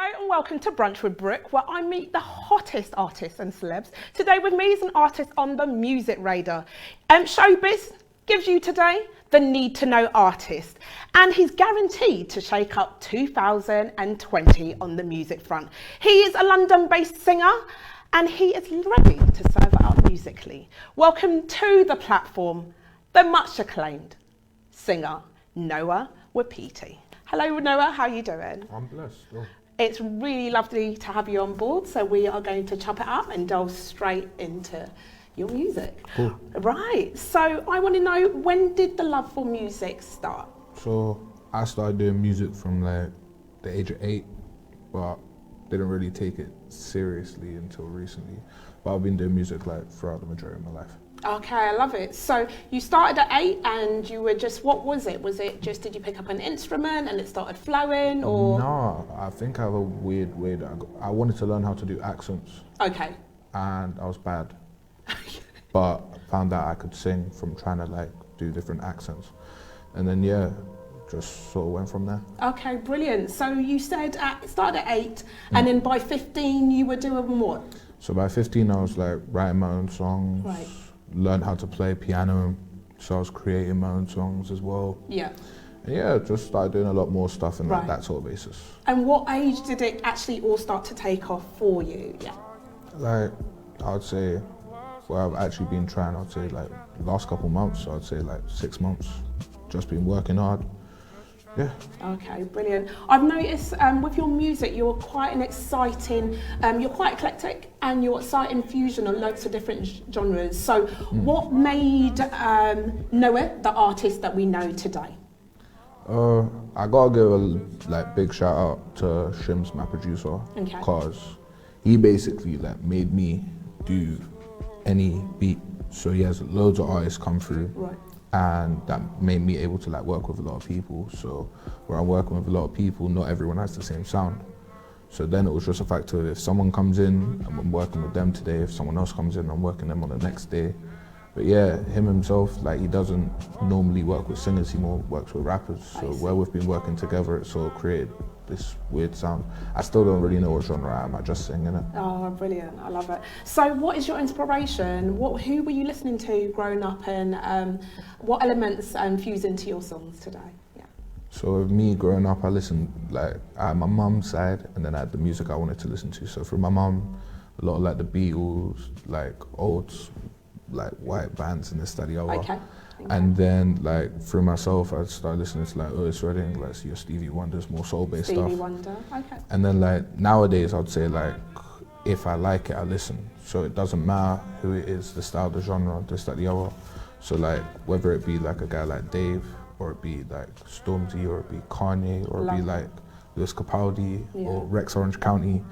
And welcome to Brunch with Brooke, where I meet the hottest artists and celebs. Today with me is an artist on the music radar. Showbiz gives you today the need to know artist, and he's guaranteed to shake up 2020 on the music front. He is a London-based singer, and he is ready to serve it up musically. Welcome to the platform, the much acclaimed singer, Noah Wapiti. Hello Noah, how are you doing? I'm blessed. Oh. It's really lovely to have you on board, so we are going to chop it up and delve straight into your music. Cool. Right, so I want to know, when did the love for music start? So I started doing music from like the age of 8, but didn't really take it seriously until recently. But I've been doing music like throughout the majority of my life. Okay, I love it. So you started at 8 and you were just, what was it? Was it just, did you pick up an instrument and it started flowing, or? No, I think I have a weird way that I wanted to learn how to do accents. Okay. And I was bad. But I found out I could sing from trying to like do different accents. And then yeah, just sort of went from there. Okay, brilliant. So you said it started at 8 and then by 15 you were doing what? So by 15 I was like writing my own songs. Right. Learned how to play piano, so I was creating my own songs as well. Yeah. And yeah, just started doing a lot more stuff in Right. that sort of basis. And what age did it actually all start to take off for you? Yeah. Like, I would say, well, I've actually been trying, I'd say like last couple months, I'd say like 6 months, just been working hard. Yeah. Okay, brilliant. I've noticed with your music, you're quite an exciting, you're quite eclectic and you're exciting fusion of loads of different genres. So what made Noah the artist that we know today? I gotta give a big shout out to Shims, my producer, Okay. because he basically like made me do any beat. So he has loads of artists come through. Right. And that made me able to like work with a lot of people. So where I'm working with a lot of people, not everyone has the same sound. So then it was just a factor of if someone comes in, I'm working with them today. If someone else comes in, I'm working them on the next day. But yeah, him himself, like he doesn't normally work with singers, he more works with rappers. So where we've been working together, it sort of created this weird sound. I still don't really know what genre I am, I just sing in it. Oh, brilliant, I love it. So what is your inspiration? Who were you listening to growing up, and what elements fuse into your songs today? Yeah. So with me growing up, I listened, like I had my mum's side and then I had the music I wanted to listen to. So for my mum, a lot of like the Beatles, like old, like white bands and this, that, the other. Okay. And then like through myself, I started listening to like Otis Redding, like your Stevie Wonders, more soul-based stuff. Stevie Wonder, okay. And then like nowadays, I'd say like, if I like it, I listen. So it doesn't matter who it is, the style, the genre, this, that, the other. So like, whether it be like a guy like Dave, or it be like Stormzy, or it be Kanye, or it be like Lewis Capaldi, or Rex Orange County,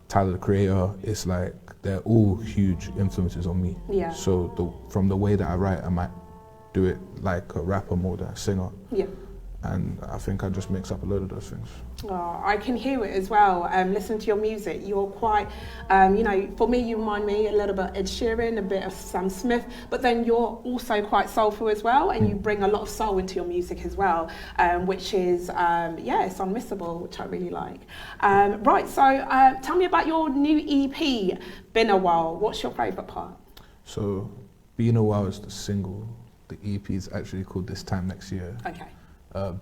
Tyler the Creator, it's like, they're all huge influences on me. Yeah. So from the way that I write, I might do it like a rapper more than a singer. Yeah. And I think I just mix up a load of those things. Oh, I can hear it as well. Listening to your music, you're quite, for me, you remind me a little bit of Ed Sheeran, a bit of Sam Smith, but then you're also quite soulful as well, and you bring a lot of soul into your music as well, which is, it's unmissable, which I really like. Right, so tell me about your new EP, Been a While. What's your favourite part? So, Been a While is the single. The EP is actually called This Time Next Year. Okay.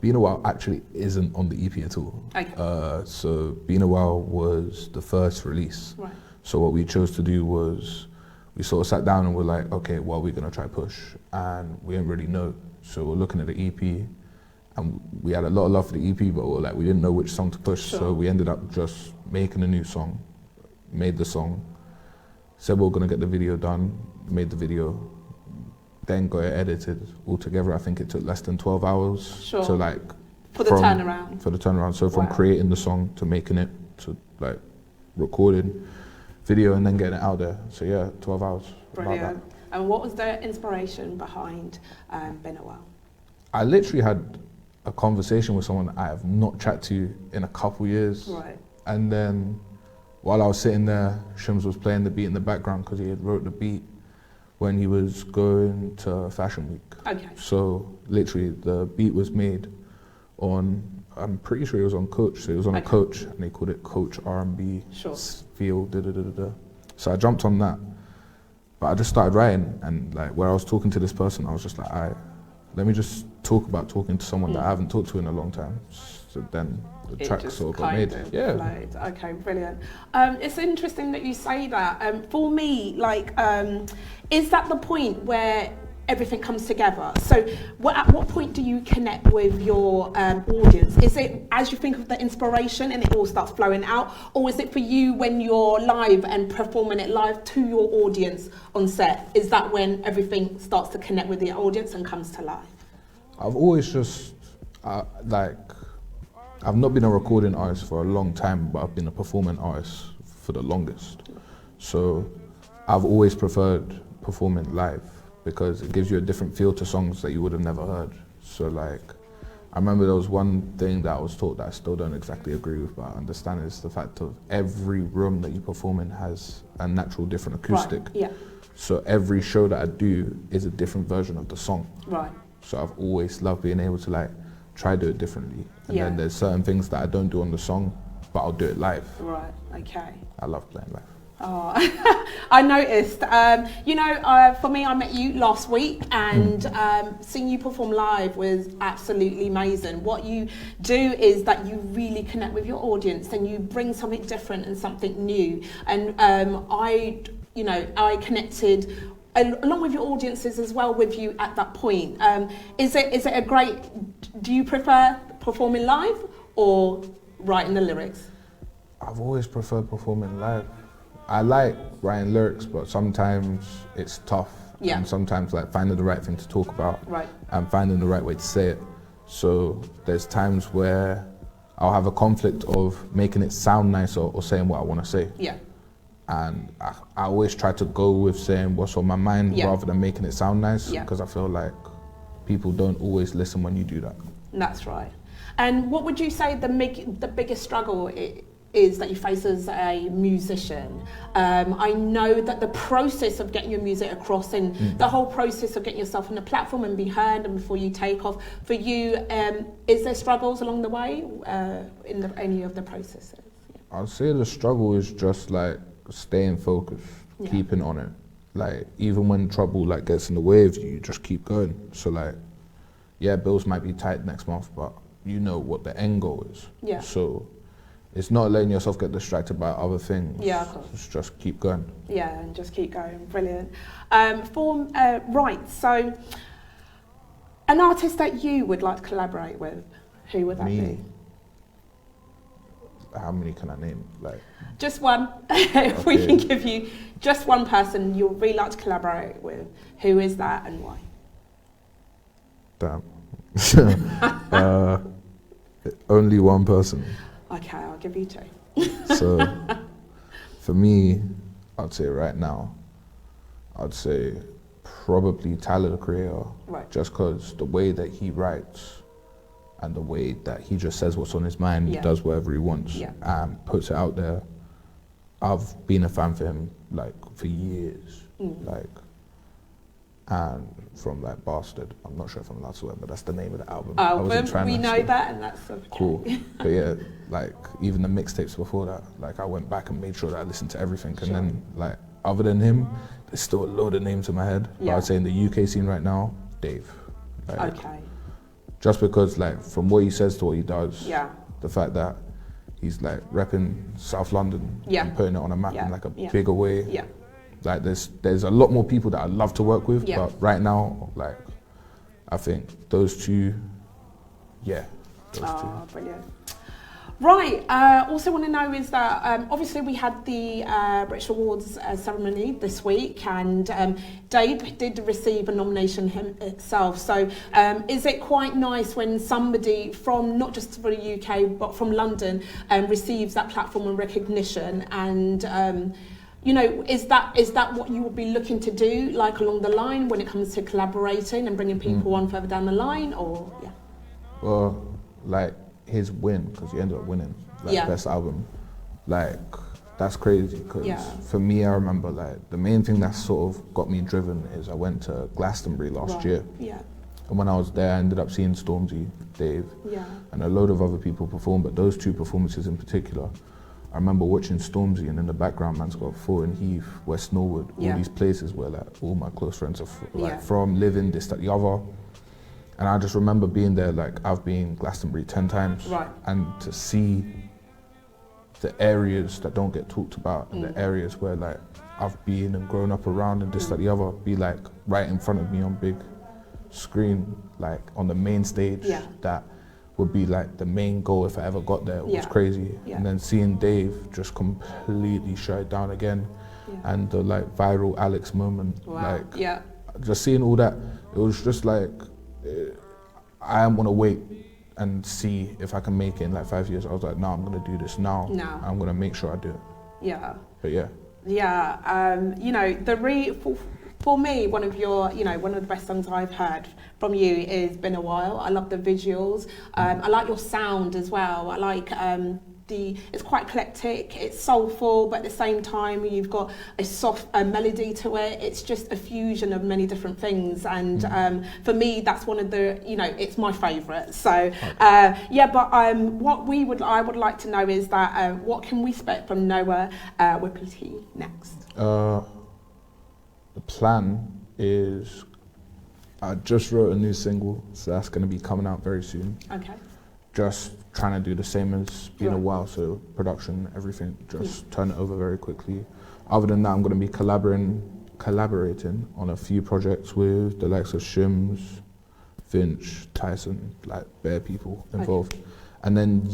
Been a While actually isn't on the EP at all. Okay. So Been a While was the first release. Right. So what we chose to do was, we sort of sat down and we're like, okay, what are we gonna try push? And we didn't really know. So we're looking at the EP, and we had a lot of love for the EP, but we didn't know which song to push. Sure. So we ended up just making a new song, made the song, said we were gonna get the video done, made the video, then got it edited altogether. I think it took less than 12 hours. Sure. To like For the turnaround. For the turnaround. So from Wow. creating the song to making it to like recording video and then getting it out there. So yeah, 12 hours. Brilliant. And what was the inspiration behind Been a While? I literally had a conversation with someone I have not chatted to in a couple years. Right. And then while I was sitting there, Shims was playing the beat in the background because he had wrote the beat when he was going to Fashion Week. Okay. So literally the beat was made on I'm pretty sure he was on Coach. So he was on a Coach, and they called it Coach R&B feel. So I jumped on that, but I just started writing, and like where I was talking to this person, I was just like, let me just talk about talking to someone that I haven't talked to in a long time. So then the track sort of got made. Flowed. Okay, brilliant. It's interesting that you say that. For me, like, is that the point where everything comes together? So at what point do you connect with your audience? Is it as you think of the inspiration and it all starts flowing out, or is it for you when you're live and performing it live to your audience on set? Is that when everything starts to connect with the audience and comes to life? I've always just I've not been a recording artist for a long time, but I've been a performing artist for the longest. So I've always preferred performing live because it gives you a different feel to songs that you would have never heard. So like, I remember there was one thing that I was taught that I still don't exactly agree with, but I understand it's the fact of every room that you perform in has a natural different acoustic. Right, yeah. So every show that I do is a different version of the song. Right. So I've always loved being able to like try do it differently. And then there's certain things that I don't do on the song, but I'll do it live. Right, okay. I love playing live. Oh, I noticed. For me, I met you last week, and seeing you perform live was absolutely amazing. What you do is that you really connect with your audience, and you bring something different and something new. And I connected along with your audiences as well with you at that point. Is it a great? Do you prefer performing live or writing the lyrics? I've always preferred performing live. I like writing lyrics, but sometimes it's tough. Yeah. And sometimes like finding the right thing to talk about. Right. And finding the right way to say it. So there's times where I'll have a conflict of making it sound nice or saying what I want to say. Yeah. And I always try to go with saying what's on my mind rather than making it sound nice, because I feel like people don't always listen when you do that. That's right. And what would you say the biggest struggle is that you face as a musician? I know that the process of getting your music across and the whole process of getting yourself on the platform and be heard and before you take off, for you, is there struggles along the way in any of the processes? Yeah. I'd say the struggle is just like staying focused, keeping on it. Like even when trouble like gets in the way of you, you just keep going. So like, yeah, bills might be tight next month, but you know what the end goal is. Yeah. So it's not letting yourself get distracted by other things. Yeah, of course. It's just keep going. Yeah, and just keep going. Brilliant. So an artist that you would like to collaborate with, who would that be? How many can I name? Like just one. If we can give you just one person you'd really like to collaborate with, who is that and why? Damn. Only one person. Okay, I'll give you two. So for me, I'd say right now, I'd say probably Tyler the Creator. Right. Just because the way that he writes and the way that he just says what's on his mind, does whatever he wants, and puts it out there. I've been a fan for him like for years, like, and from like Bastard. I'm not sure if I'm allowed to swear, but that's the name of the album. We know that, and that's okay. Cool. But yeah, like even the mixtapes before that, like I went back and made sure that I listened to everything, and then like other than him, there's still a load of names in my head. But I'd say in the UK scene right now, Dave. Like, okay. Just because like from what he says to what he does, the fact that he's like repping South London and putting it on a map in like a bigger way. Yeah. Like there's a lot more people that I'd love to work with, but right now, like I think those two, those two. Brilliant. Right, also want to know is that obviously we had the British Awards ceremony this week, and Dave did receive a nomination himself. So is it quite nice when somebody from, not just for the UK, but from London receives that platform and recognition? And is that what you would be looking to do, like along the line when it comes to collaborating and bringing people on further down the line, or Well, like his win, because he ended up winning best album, like that's crazy. Because for me, I remember like the main thing that sort of got me driven is I went to Glastonbury last year, And when I was there, I ended up seeing Stormzy, Dave, and a load of other people perform. But those two performances in particular, I remember watching Stormzy, and in the background, man's got Fulton Heath, West Norwood, all these places where like all my close friends are from, living, this, that, the other. And I just remember being there, like I've been Glastonbury 10 times, and to see the areas that don't get talked about, and the areas where like I've been and grown up around, and this, that, the other, be like right in front of me on big screen, like on the main stage, that would be like the main goal if I ever got there. It was crazy. And then seeing Dave just completely shut it down again, and the like viral Alex moment, like just seeing all that, it was just like, I am gonna wait and see if I can make it in like 5 years. I was like, no, I'm gonna do this now. I'm gonna make sure I do it. But you know, for me, one of the best songs I've heard from you is Been a While. I love the visuals. I like your sound as well. I like it's quite eclectic, it's soulful, but at the same time you've got a soft melody to it. It's just a fusion of many different things, and for me that's one of the, it's my favourite. So but what I would like to know is that what can we expect from Noah Wapiti next? The plan is, I just wrote a new single, so that's going to be coming out very soon. Okay. Just trying to do the same as Been a While, so production, everything, just turn it over very quickly. Other than that, I'm going to be collaborating on a few projects with the likes of Shims, Finch, Tyson, like bare people involved. And then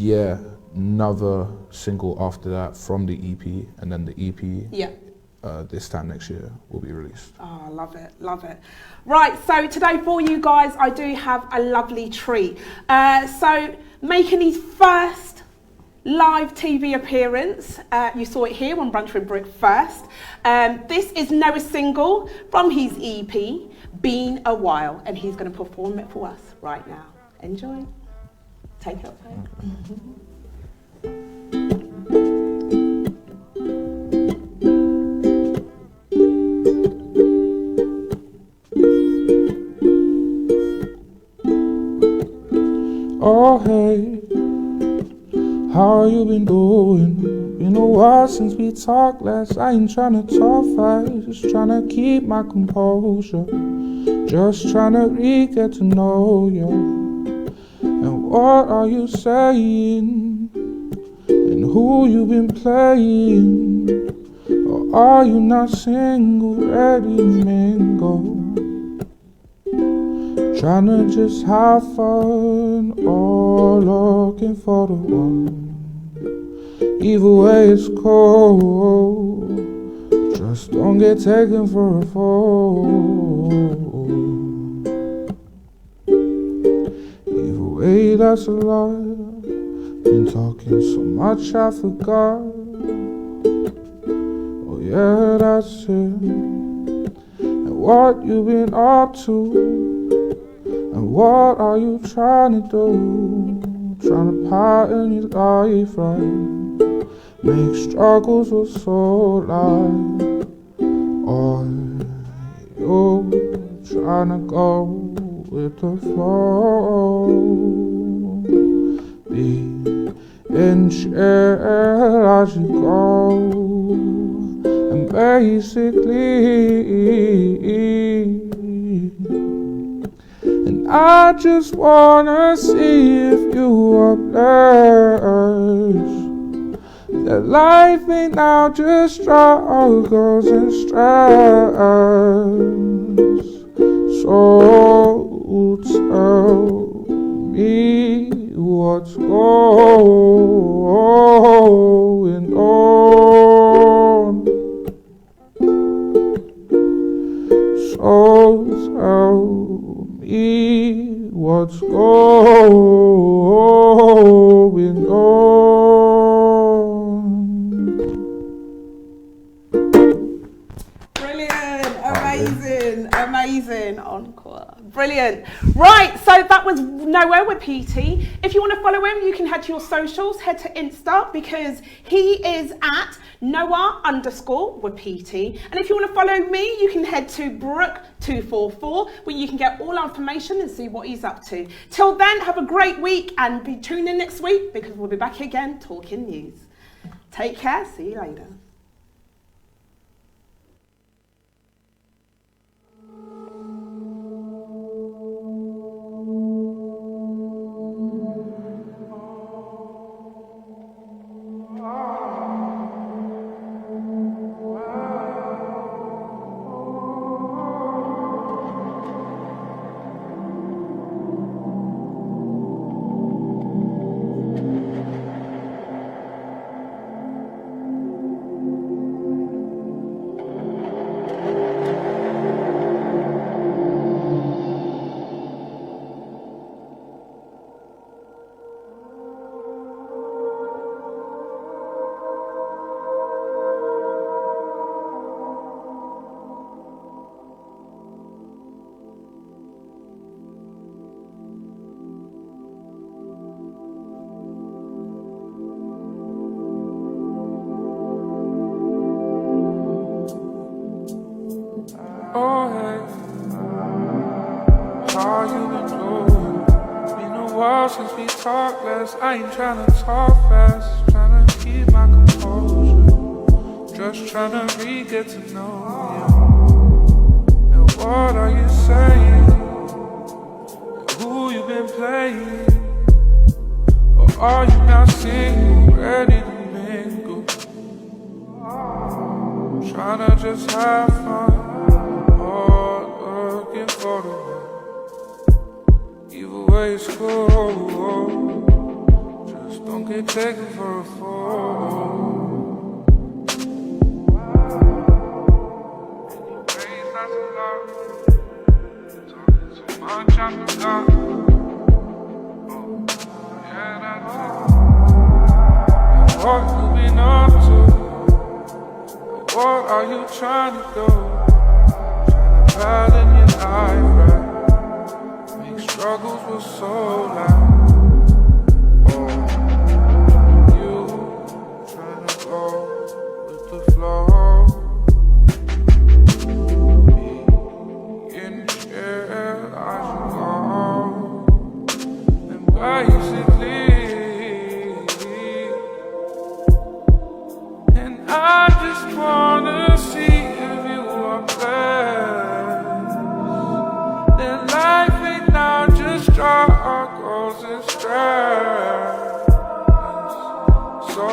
another single after that from the EP, and then the EP this time next year will be released. Oh, love it, love it. Right, so today for you guys, I do have a lovely treat. So making his first live TV appearance, you saw it here on Brunch with Brooke first. This is Noah's single from his EP, Been a While, and he's going to perform it for us right now. Enjoy. Take it away. Oh hey, how you been doing? Been a while since we talked last. I ain't tryna talk fast, just tryna keep my composure. Just tryna get to know you. And what are you saying? And who you been playing? Or are you not single, ready to mingle? Tryna just have fun, or looking for the one. Either way it's cold, just don't get taken for a fool. Either way that's a lot, been talking so much I forgot. Oh yeah, that's it. And what you been up to? And what are you trying to do? Trying to pattern your life right, make struggles look so light. Or you trying to go with the flow, be in chair as you go, and basically I just wanna see if you are blessed, that life ain't now just struggles and stress. So tell me what's going on. So tell me what's going on. Brilliant, amazing, amazing. Encore. Brilliant. Right, so that was Noah with PT. If you want to follow him, you can head to your socials, head to Insta, because he is at Noah_ with PT. And if you want to follow me, you can head to Brooke244, where you can get all our information and see what he's up to. Till then, have a great week and be tuned in next week, because we'll be back again talking news. Take care. See you later. Oh, hey, how you been doing? Been a while since we talked last. I ain't tryna talk fast, tryna keep my composure. Just tryna get to know you. And what are you saying? And who you been playing? Or are you not single, ready to mingle? Tryna just have fun. Looking for the one. Either way it's cool. Just don't get taken for a fool. Anyways, that's a lot. Talking too much, I forgot. Oh, yeah, that's it. And what you been up to? And what are you trying to do? In your life, right? Make struggles were so loud. Oh, you trying to go with the flow. Me in the chair, I should go. And basically, and I just wanna see if you are there. Life ain't now just struggles and stress. So,